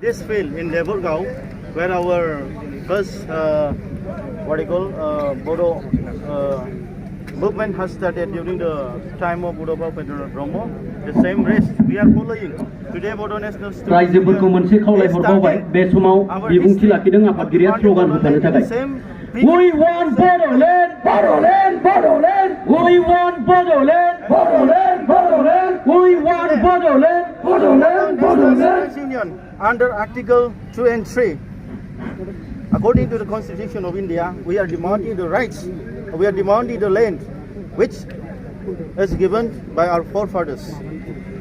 This field in Leburgao, where our first Bodo movement has started during the time of Bodo Brahmo. The same race we are following. Today Bodo National Student रायजोफोरखौ मोनसे खावलायहरबावबाय बे समाव बिबुंथि लाखिदों आफादगिरिया slogan होफानो थाखाय We want Bodoland, Bodoland, Bodoland. We want Bodoland, Bodoland, Bodoland. We want Bodoland, Bodoland, Bodoland. Union under Article 2 and 3. According to the Constitution of India, we are demanding the rights, we are demanding the land which is given by our forefathers,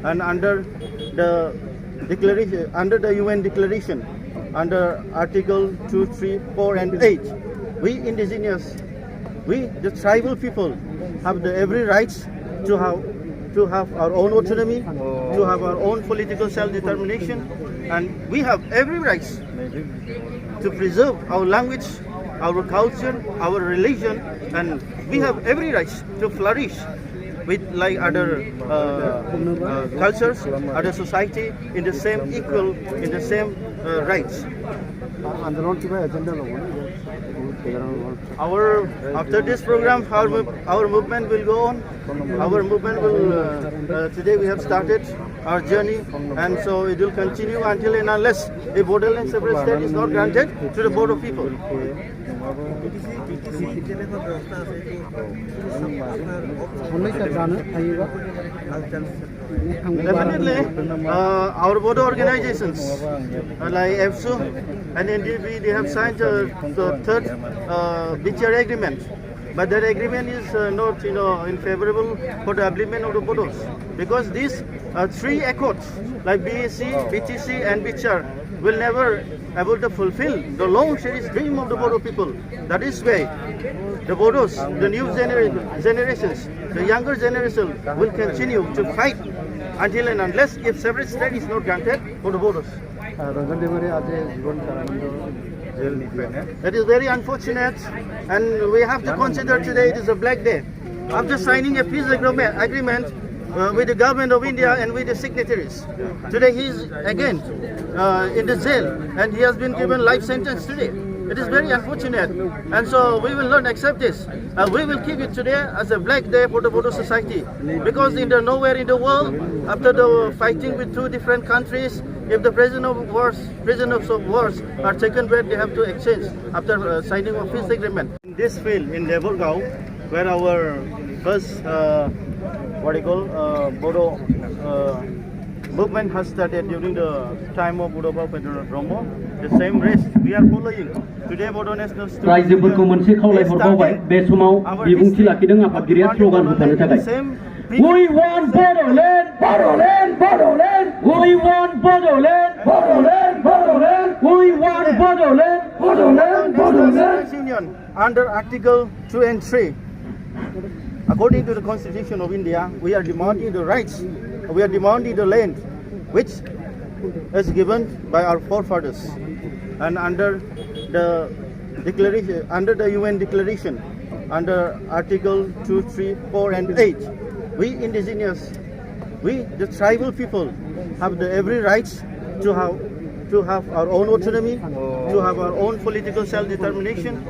and under the declaration, under the UN declaration, under Article 2, 3, 4 and 8, we indigenous, we the tribal people have the every rights to have our own autonomy, to have our own political self-determination, and we have every rights to preserve our language, our culture, our religion, and we have every rights to flourish with like other cultures, other society in the same equal, in the same rights. After this program, our movement will go on. Our movement will today we have started our journey, and so it will continue until and unless a borderland separate state is not granted to the Bodo people. Definitely, our Bodo organizations like EFSU and NDP, they have signed the third BCR agreement. But that agreement is not, in favorable for the upliftment of the Bodos, because these three accords like BAC, BTC, and BCR will never able to fulfill the long-cherished dream of the Bodo people. That is why the Bodos, the new generations, the younger generation will continue to fight until and unless if separate state is not granted for the Bodos. That is very unfortunate, and we have to consider today it is a black day. After signing a peace agreement with the government of India and with the signatories, today he is again in the jail, and he has been given life sentence today. It is very unfortunate, and so we will not accept this. We will keep it today as a black day for the Bodo society, because nowhere in the world, after the fighting with two different countries, if the prisoners of wars are taken back, they have to exchange after signing of peace agreement. In this field in Leburgao, where our first Bodo movement has started during the time of Bodo Brahmo, the same race we are following. Today Bodo National Student रायजोफोरखौ मोनसे खावलायहरबावबाय बे समाव बिबुंथि लाखिदों आफादगिरिया slogan होफानो थाखाय We want Bodoland, Bodoland, Bodoland. We want Bodoland, Bodoland, Bodoland. We want Bodoland, Bodoland, Bodoland. Union under Article 2 and 3. According to the Constitution of India, we are demanding the rights, we are demanding the land which is given by our forefathers, and under the declaration, under the UN declaration, under Article 2, 3, 4 and 8, we indigenous, we the tribal people have the every rights to have our own autonomy, to have our own political self-determination,